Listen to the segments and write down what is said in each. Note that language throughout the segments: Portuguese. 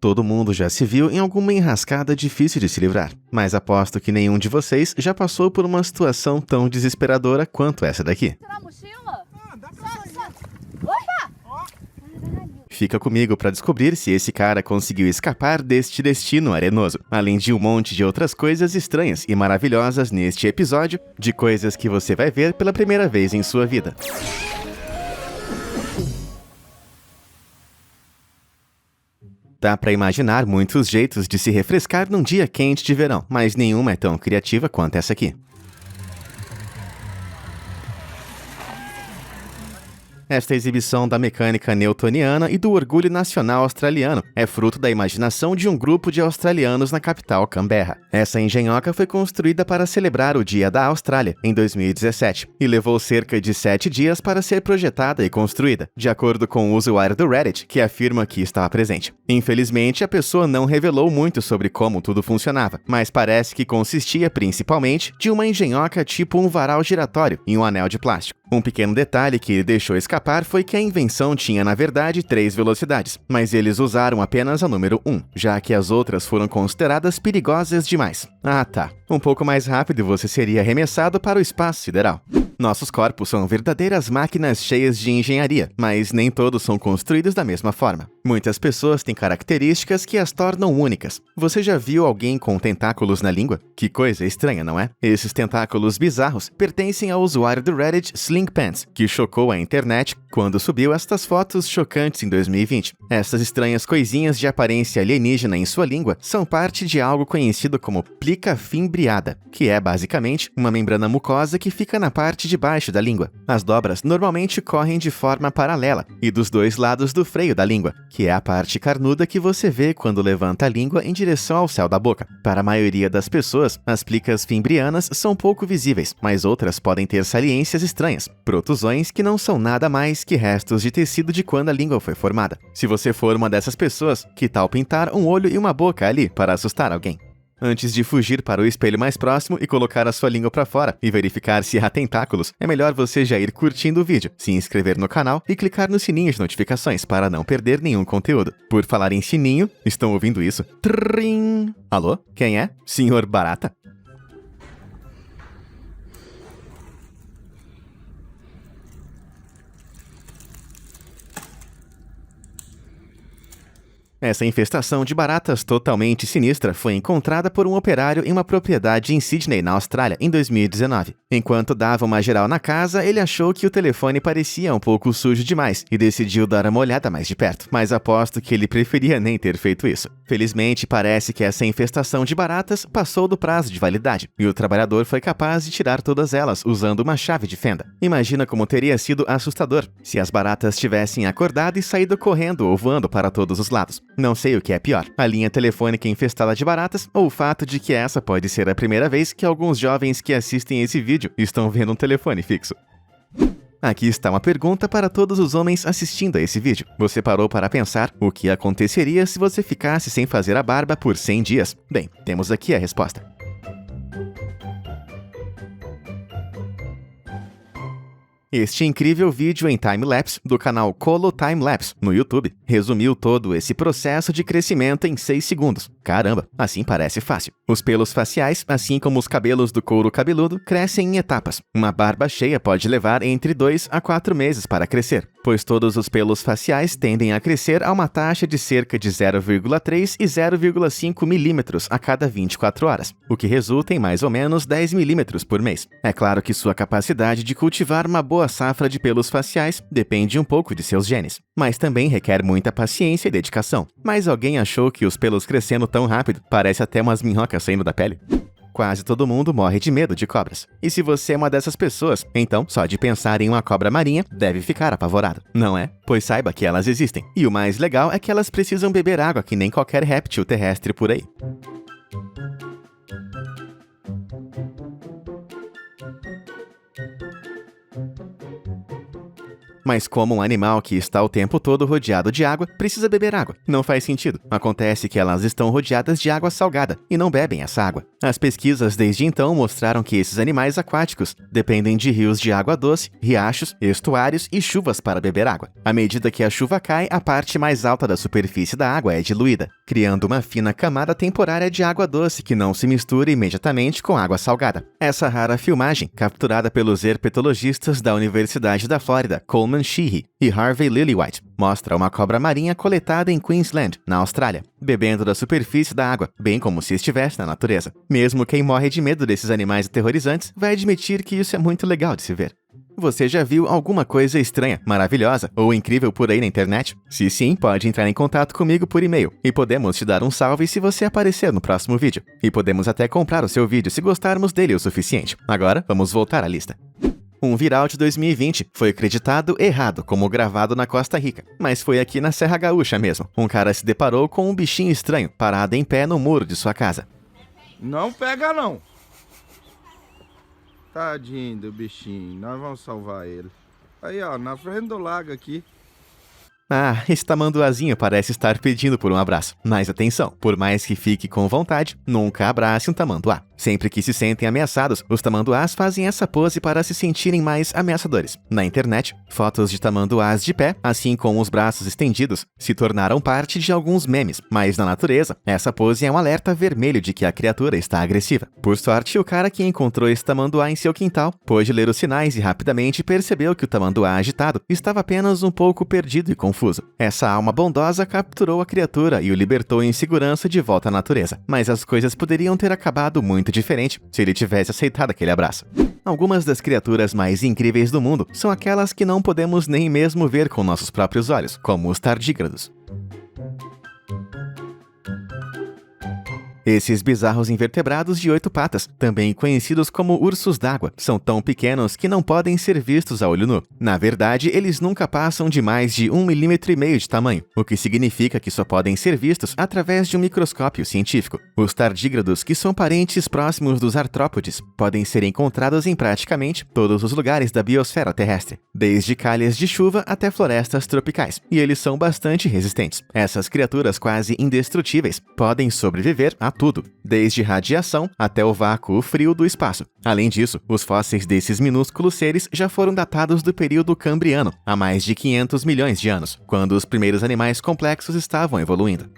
Todo mundo já se viu em alguma enrascada difícil de se livrar, mas aposto que nenhum de vocês já passou por uma situação tão desesperadora quanto essa daqui. Tirar a mochila? Dá pra sair. Opa! Ó, Fica comigo para descobrir se esse cara conseguiu escapar deste destino arenoso, além de um monte de outras coisas estranhas e maravilhosas neste episódio, de coisas que você vai ver pela primeira vez em sua vida. Dá pra imaginar muitos jeitos de se refrescar num dia quente de verão, mas nenhuma é tão criativa quanto essa aqui. Esta exibição da mecânica newtoniana e do orgulho nacional australiano é fruto da imaginação de um grupo de australianos na capital Canberra. Essa engenhoca foi construída para celebrar o Dia da Austrália, em 2017, e levou cerca de 7 dias para ser projetada e construída, de acordo com o usuário do Reddit, que afirma que estava presente. Infelizmente, a pessoa não revelou muito sobre como tudo funcionava, mas parece que consistia principalmente de uma engenhoca tipo um varal giratório e um anel de plástico. Um pequeno detalhe que ele deixou escapar foi que a invenção tinha, na verdade, 3 velocidades, mas eles usaram apenas a número 1, já que as outras foram consideradas perigosas demais. Ah tá, um pouco mais rápido você seria arremessado para o espaço sideral. Nossos corpos são verdadeiras máquinas cheias de engenharia, mas nem todos são construídos da mesma forma. Muitas pessoas têm características que as tornam únicas. Você já viu alguém com tentáculos na língua? Que coisa estranha, não é? Esses tentáculos bizarros pertencem ao usuário do Reddit Slinkpants, que chocou a internet quando subiu estas fotos chocantes em 2020. Essas estranhas coisinhas de aparência alienígena em sua língua são parte de algo conhecido como plica fimbriata, que é basicamente uma membrana mucosa que fica na parte de baixo da língua. As dobras normalmente correm de forma paralela e dos dois lados do freio da língua, que é a parte carnuda que você vê quando levanta a língua em direção ao céu da boca. Para a maioria das pessoas, as plicas fimbrianas são pouco visíveis, mas outras podem ter saliências estranhas, protusões que não são nada mais que restos de tecido de quando a língua foi formada. Se você for uma dessas pessoas, que tal pintar um olho e uma boca ali para assustar alguém? Antes de fugir para o espelho mais próximo e colocar a sua língua para fora e verificar se há tentáculos, é melhor você já ir curtindo o vídeo, se inscrever no canal e clicar no sininho de notificações para não perder nenhum conteúdo. Por falar em sininho, estão ouvindo isso? Trim! Alô? Quem é? Senhor Barata? Essa infestação de baratas totalmente sinistra foi encontrada por um operário em uma propriedade em Sydney, na Austrália, em 2019. Enquanto dava uma geral na casa, ele achou que o telefone parecia um pouco sujo demais e decidiu dar uma olhada mais de perto, mas aposto que ele preferia nem ter feito isso. Felizmente, parece que essa infestação de baratas passou do prazo de validade e o trabalhador foi capaz de tirar todas elas usando uma chave de fenda. Imagina como teria sido assustador se as baratas tivessem acordado e saído correndo ou voando para todos os lados. Não sei o que é pior, a linha telefônica infestada de baratas ou o fato de que essa pode ser a primeira vez que alguns jovens que assistem esse vídeo estão vendo um telefone fixo. Aqui está uma pergunta para todos os homens assistindo a esse vídeo. Você parou para pensar o que aconteceria se você ficasse sem fazer a barba por 100 dias? Bem, temos aqui a resposta. Este incrível vídeo em time-lapse do canal Colo Time-Lapse no YouTube resumiu todo esse processo de crescimento em 6 segundos. Caramba, assim parece fácil. Os pelos faciais, assim como os cabelos do couro cabeludo, crescem em etapas. Uma barba cheia pode levar entre 2 a 4 meses para crescer, pois todos os pelos faciais tendem a crescer a uma taxa de cerca de 0,3 e 0,5 milímetros a cada 24 horas, o que resulta em mais ou menos 10 milímetros por mês. É claro que sua capacidade de cultivar uma boa safra de pelos faciais depende um pouco de seus genes, mas também requer muita paciência e dedicação. Mas alguém achou que os pelos crescendo tão rápido parece até umas minhocas saindo da pele? Quase todo mundo morre de medo de cobras. E se você é uma dessas pessoas, então só de pensar em uma cobra marinha deve ficar apavorado, não é? Pois saiba que elas existem. E o mais legal é que elas precisam beber água que nem qualquer réptil terrestre por aí. Mas como um animal que está o tempo todo rodeado de água, precisa beber água. Não faz sentido. Acontece que elas estão rodeadas de água salgada e não bebem essa água. As pesquisas desde então mostraram que esses animais aquáticos dependem de rios de água doce, riachos, estuários e chuvas para beber água. À medida que a chuva cai, a parte mais alta da superfície da água é diluída, criando uma fina camada temporária de água doce que não se mistura imediatamente com água salgada. Essa rara filmagem, capturada pelos herpetologistas da Universidade da Flórida, Coleman Sheehy e Harvey Lillywhite, mostra uma cobra marinha coletada em Queensland, na Austrália, bebendo da superfície da água, bem como se estivesse na natureza. Mesmo quem morre de medo desses animais aterrorizantes vai admitir que isso é muito legal de se ver. Você já viu alguma coisa estranha, maravilhosa ou incrível por aí na internet? Se sim, pode entrar em contato comigo por e-mail e podemos te dar um salve se você aparecer no próximo vídeo. E podemos até comprar o seu vídeo se gostarmos dele o suficiente. Agora, vamos voltar à lista. Um viral de 2020 foi acreditado errado como gravado na Costa Rica, mas foi aqui na Serra Gaúcha mesmo. Um cara se deparou com um bichinho estranho parado em pé no muro de sua casa. Não pega não! Tadinho do bichinho, nós vamos salvar ele. Aí ó, na frente do lago aqui. Ah, esse tamanduazinho parece estar pedindo por um abraço. Mas atenção, por mais que fique com vontade, nunca abrace um tamanduá. Sempre que se sentem ameaçados, os tamanduás fazem essa pose para se sentirem mais ameaçadores. Na internet, fotos de tamanduás de pé, assim com os braços estendidos, se tornaram parte de alguns memes. Mas na natureza, essa pose é um alerta vermelho de que a criatura está agressiva. Por sorte, o cara que encontrou esse tamanduá em seu quintal pôde ler os sinais e rapidamente percebeu que o tamanduá agitado estava apenas um pouco perdido e confuso. Essa alma bondosa capturou a criatura e o libertou em segurança de volta à natureza. Mas as coisas poderiam ter acabado muito diferente se ele tivesse aceitado aquele abraço. Algumas das criaturas mais incríveis do mundo são aquelas que não podemos nem mesmo ver com nossos próprios olhos, como os tardígrados. Esses bizarros invertebrados de 8 patas, também conhecidos como ursos d'água, são tão pequenos que não podem ser vistos a olho nu. Na verdade, eles nunca passam de mais de 1,5 mm de tamanho, o que significa que só podem ser vistos através de um microscópio científico. Os tardígrados, que são parentes próximos dos artrópodes, podem ser encontrados em praticamente todos os lugares da biosfera terrestre, desde calhas de chuva até florestas tropicais, e eles são bastante resistentes. Essas criaturas quase indestrutíveis podem sobreviver a tudo, desde radiação até o vácuo frio do espaço. Além disso, os fósseis desses minúsculos seres já foram datados do período Cambriano, há mais de 500 milhões de anos, quando os primeiros animais complexos estavam evoluindo.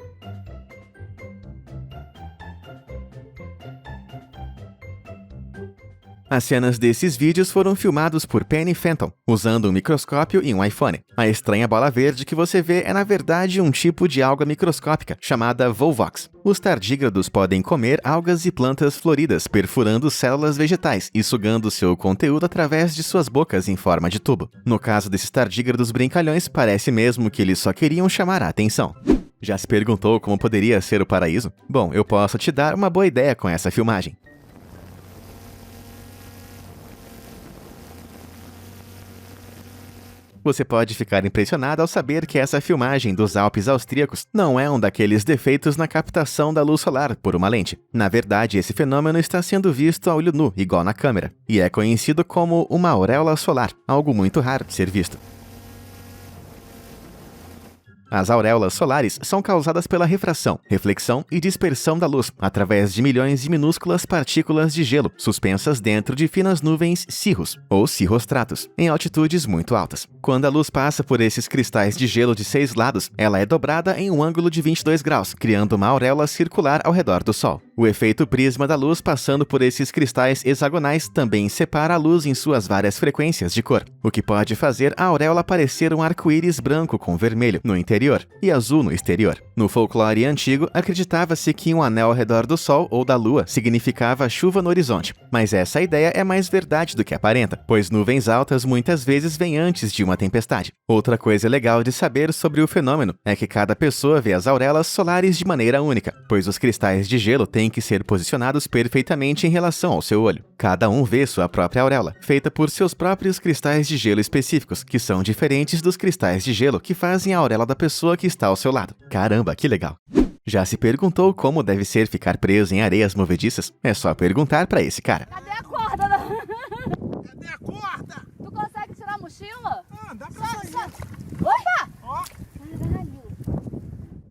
As cenas desses vídeos foram filmados por Penny Fenton, usando um microscópio e um iPhone. A estranha bola verde que você vê é na verdade um tipo de alga microscópica, chamada Volvox. Os tardígrados podem comer algas e plantas floridas, perfurando células vegetais e sugando seu conteúdo através de suas bocas em forma de tubo. No caso desses tardígrados brincalhões, parece mesmo que eles só queriam chamar a atenção. Já se perguntou como poderia ser o paraíso? Bom, eu posso te dar uma boa ideia com essa filmagem. Você pode ficar impressionado ao saber que essa filmagem dos Alpes austríacos não é um daqueles defeitos na captação da luz solar por uma lente. Na verdade, esse fenômeno está sendo visto a olho nu, igual na câmera, e é conhecido como uma auréola solar, algo muito raro de ser visto. As auréolas solares são causadas pela refração, reflexão e dispersão da luz através de milhões de minúsculas partículas de gelo suspensas dentro de finas nuvens cirrus, ou cirrostratos, em altitudes muito altas. Quando a luz passa por esses cristais de gelo de 6 lados, ela é dobrada em um ângulo de 22 graus, criando uma auréola circular ao redor do Sol. O efeito prisma da luz passando por esses cristais hexagonais também separa a luz em suas várias frequências de cor, o que pode fazer a auréola parecer um arco-íris branco com vermelho no interior e azul no exterior. No folclore antigo, acreditava-se que um anel ao redor do Sol ou da Lua significava chuva no horizonte, mas essa ideia é mais verdade do que aparenta, pois nuvens altas muitas vezes vêm antes de uma tempestade. Outra coisa legal de saber sobre o fenômeno é que cada pessoa vê as auréolas solares de maneira única, pois os cristais de gelo têm que ser posicionados perfeitamente em relação ao seu olho. Cada um vê sua própria auréola, feita por seus próprios cristais de gelo específicos, que são diferentes dos cristais de gelo que fazem a auréola da pessoa que está ao seu lado. Caramba, que legal! Já se perguntou como deve ser ficar preso em areias movediças? É só perguntar pra esse cara. Cadê a corda? Cadê a corda? Tu consegue tirar a mochila? Ah, dá pra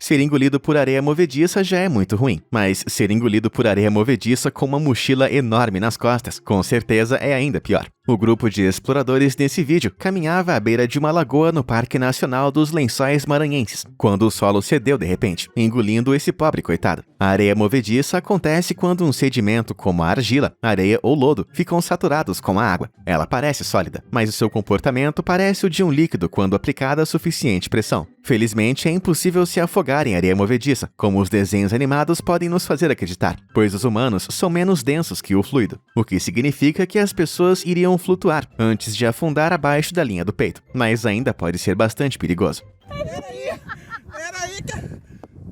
Ser engolido por areia movediça já é muito ruim, mas ser engolido por areia movediça com uma mochila enorme nas costas, com certeza é ainda pior. O grupo de exploradores nesse vídeo caminhava à beira de uma lagoa no Parque Nacional dos Lençóis Maranhenses, quando o solo cedeu de repente, engolindo esse pobre coitado. A areia movediça acontece quando um sedimento como a argila, areia ou lodo ficam saturados com a água. Ela parece sólida, mas o seu comportamento parece o de um líquido quando aplicada a suficiente pressão. Felizmente, é impossível se afogar em areia movediça, como os desenhos animados podem nos fazer acreditar, pois os humanos são menos densos que o fluido, o que significa que as pessoas iriam flutuar antes de afundar abaixo da linha do peito, mas ainda pode ser bastante perigoso. Peraí, que a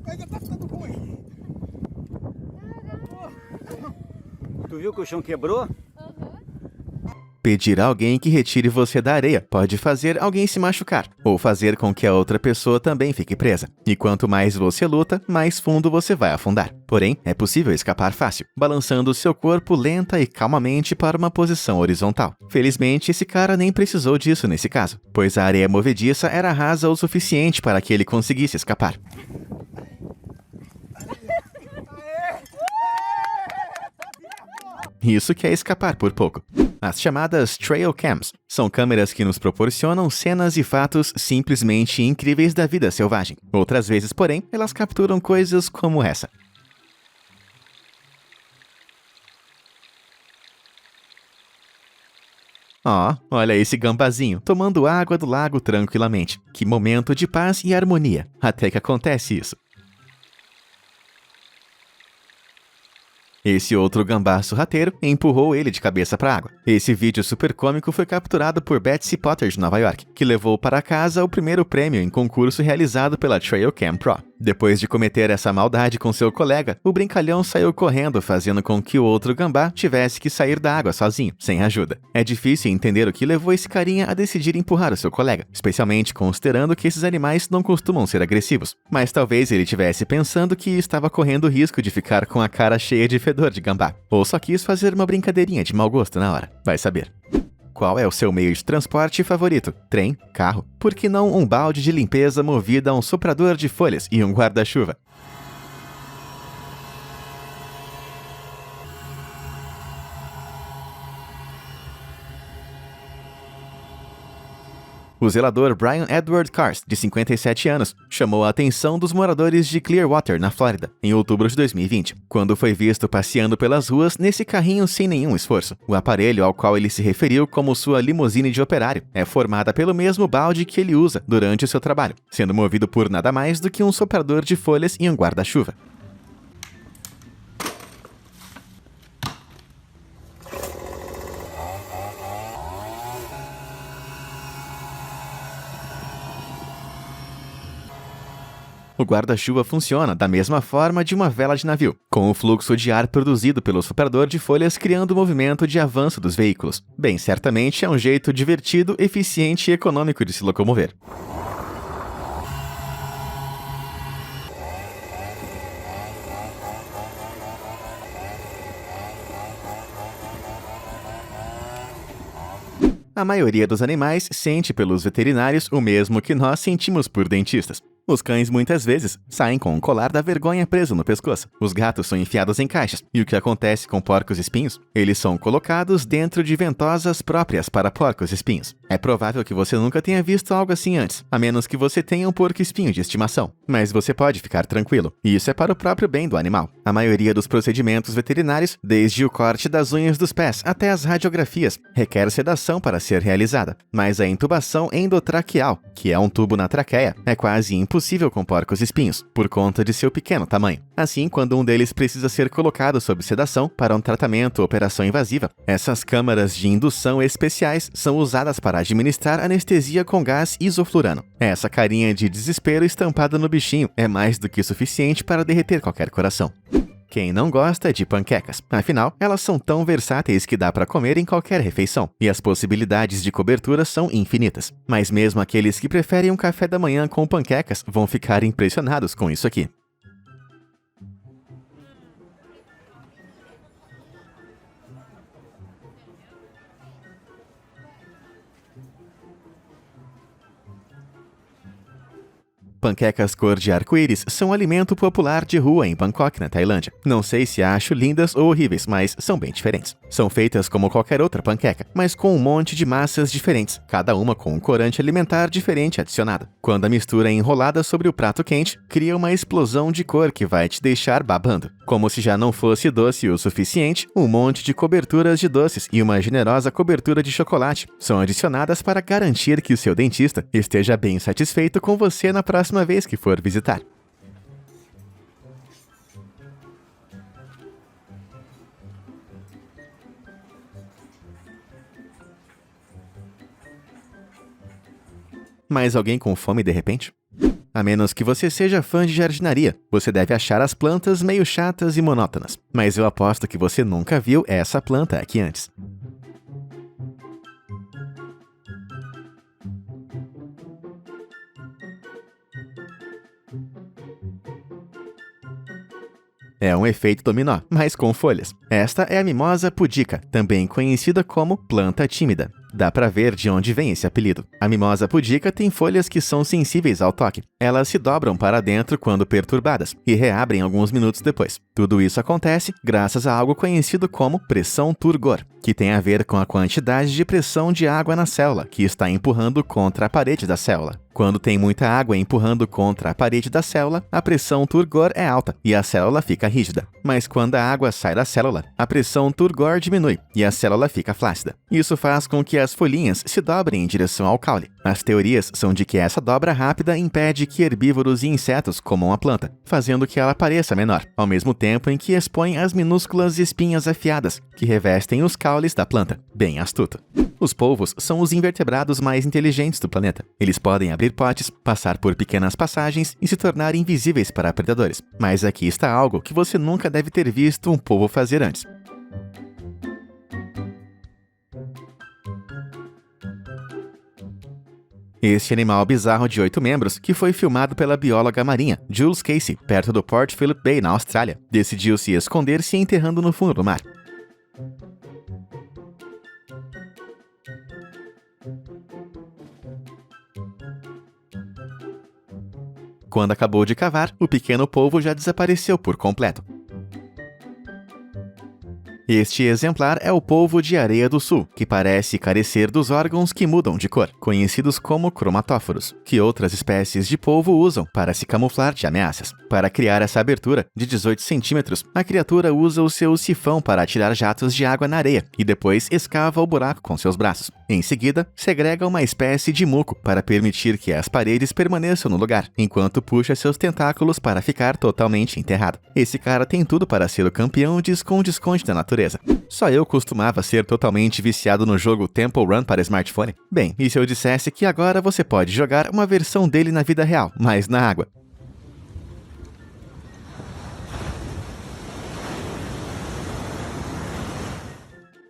coisa tá ficando ruim. Tu viu que o chão quebrou? Pedir a alguém que retire você da areia pode fazer alguém se machucar, ou fazer com que a outra pessoa também fique presa. E quanto mais você luta, mais fundo você vai afundar. Porém, é possível escapar fácil, balançando seu corpo lenta e calmamente para uma posição horizontal. Felizmente, esse cara nem precisou disso nesse caso, pois a areia movediça era rasa o suficiente para que ele conseguisse escapar. Isso que é escapar por pouco. As chamadas Trail Cams são câmeras que nos proporcionam cenas e fatos simplesmente incríveis da vida selvagem. Outras vezes, porém, elas capturam coisas como essa. Olha esse gambazinho, tomando água do lago tranquilamente. Que momento de paz e harmonia, até que acontece isso. Esse outro gambá sorrateiro empurrou ele de cabeça para a água. Esse vídeo super cômico foi capturado por Betsy Potter de Nova York, que levou para casa o primeiro prêmio em concurso realizado pela Trail Cam Pro. Depois de cometer essa maldade com seu colega, o brincalhão saiu correndo, fazendo com que o outro gambá tivesse que sair da água sozinho, sem ajuda. É difícil entender o que levou esse carinha a decidir empurrar o seu colega, especialmente considerando que esses animais não costumam ser agressivos. Mas talvez ele tivesse pensando que estava correndo o risco de ficar com a cara cheia de fedor de gambá, ou só quis fazer uma brincadeirinha de mau gosto na hora. Vai saber. Qual é o seu meio de transporte favorito? Trem? Carro? Por que não um balde de limpeza movido a um soprador de folhas e um guarda-chuva? O zelador Brian Edward Cars, de 57 anos, chamou a atenção dos moradores de Clearwater, na Flórida, em outubro de 2020, quando foi visto passeando pelas ruas nesse carrinho sem nenhum esforço. O aparelho ao qual ele se referiu como sua limusine de operário é formada pelo mesmo balde que ele usa durante o seu trabalho, sendo movido por nada mais do que um soprador de folhas e um guarda-chuva. O guarda-chuva funciona da mesma forma de uma vela de navio, com o fluxo de ar produzido pelo soprador de folhas criando o movimento de avanço dos veículos. Bem, certamente é um jeito divertido, eficiente e econômico de se locomover. A maioria dos animais sente pelos veterinários o mesmo que nós sentimos por dentistas. Os cães muitas vezes saem com um colar da vergonha preso no pescoço. Os gatos são enfiados em caixas. E o que acontece com porcos-espinhos? Eles são colocados dentro de ventosas próprias para porcos-espinhos. É provável que você nunca tenha visto algo assim antes, a menos que você tenha um porco-espinho de estimação. Mas você pode ficar tranquilo. E isso é para o próprio bem do animal. A maioria dos procedimentos veterinários, desde o corte das unhas dos pés até as radiografias, requer sedação para ser realizada. Mas a intubação endotraqueal, que é um tubo na traqueia, é quase impossível com porcos-espinhos, por conta de seu pequeno tamanho. Assim, quando um deles precisa ser colocado sob sedação para um tratamento ou operação invasiva, essas câmaras de indução especiais são usadas para administrar anestesia com gás isoflurano. Essa carinha de desespero estampada no bichinho é mais do que suficiente para derreter qualquer coração. Quem não gosta de panquecas? Afinal, elas são tão versáteis que dá para comer em qualquer refeição, e as possibilidades de cobertura são infinitas. Mas mesmo aqueles que preferem um café da manhã com panquecas vão ficar impressionados com isso aqui. Panquecas cor de arco-íris são um alimento popular de rua em Bangkok, na Tailândia. Não sei se acho lindas ou horríveis, mas são bem diferentes. São feitas como qualquer outra panqueca, mas com um monte de massas diferentes, cada uma com um corante alimentar diferente adicionado. Quando a mistura é enrolada sobre o prato quente, cria uma explosão de cor que vai te deixar babando. Como se já não fosse doce o suficiente, um monte de coberturas de doces e uma generosa cobertura de chocolate são adicionadas para garantir que o seu dentista esteja bem satisfeito com você na próxima vez que for visitar. Mais alguém com fome de repente? A menos que você seja fã de jardinaria, você deve achar as plantas meio chatas e monótonas. Mas eu aposto que você nunca viu essa planta aqui antes. É um efeito dominó, mas com folhas. Esta é a mimosa pudica, também conhecida como planta tímida. Dá pra ver de onde vem esse apelido. A mimosa pudica tem folhas que são sensíveis ao toque. Elas se dobram para dentro quando perturbadas e reabrem alguns minutos depois. Tudo isso acontece graças a algo conhecido como pressão turgor, que tem a ver com a quantidade de pressão de água na célula que está empurrando contra a parede da célula. Quando tem muita água empurrando contra a parede da célula, a pressão turgor é alta e a célula fica rígida. Mas quando a água sai da célula, a pressão turgor diminui e a célula fica flácida. Isso faz com que as folhinhas se dobrem em direção ao caule. As teorias são de que essa dobra rápida impede que herbívoros e insetos comam a planta, fazendo que ela pareça menor, ao mesmo tempo em que expõe as minúsculas espinhas afiadas que revestem os caules da planta. Bem astuto. Os polvos são os invertebrados mais inteligentes do planeta. Eles podem abrir potes, passar por pequenas passagens e se tornar invisíveis para predadores. Mas aqui está algo que você nunca deve ter visto um polvo fazer antes. Este animal bizarro de 8 membros, que foi filmado pela bióloga marinha Jules Casey, perto do Port Phillip Bay, na Austrália, decidiu se esconder se enterrando no fundo do mar. Quando acabou de cavar, o pequeno polvo já desapareceu por completo. Este exemplar é o polvo de areia do sul, que parece carecer dos órgãos que mudam de cor, conhecidos como cromatóforos, que outras espécies de polvo usam para se camuflar de ameaças. Para criar essa abertura de 18 centímetros, a criatura usa o seu sifão para atirar jatos de água na areia e depois escava o buraco com seus braços. Em seguida, segrega uma espécie de muco para permitir que as paredes permaneçam no lugar, enquanto puxa seus tentáculos para ficar totalmente enterrado. Esse cara tem tudo para ser o campeão de esconde-esconde da natureza. Só eu costumava ser totalmente viciado no jogo Temple Run para smartphone. Bem, e se eu dissesse que agora você pode jogar uma versão dele na vida real, mas na água?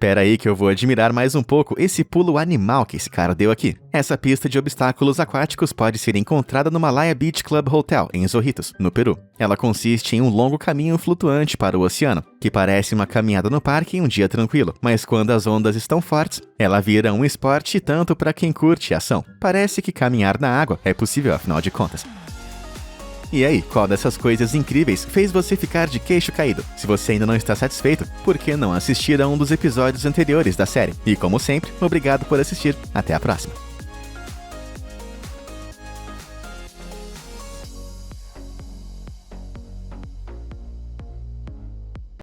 Espera aí que eu vou admirar mais um pouco esse pulo animal que esse cara deu aqui. Essa pista de obstáculos aquáticos pode ser encontrada no Malaya Beach Club Hotel, em Zorritos, no Peru. Ela consiste em um longo caminho flutuante para o oceano, que parece uma caminhada no parque em um dia tranquilo, mas quando as ondas estão fortes, ela vira um esporte tanto para quem curte a ação. Parece que caminhar na água é possível, afinal de contas. E aí, qual dessas coisas incríveis fez você ficar de queixo caído? Se você ainda não está satisfeito, por que não assistir a um dos episódios anteriores da série? E como sempre, obrigado por assistir. Até a próxima!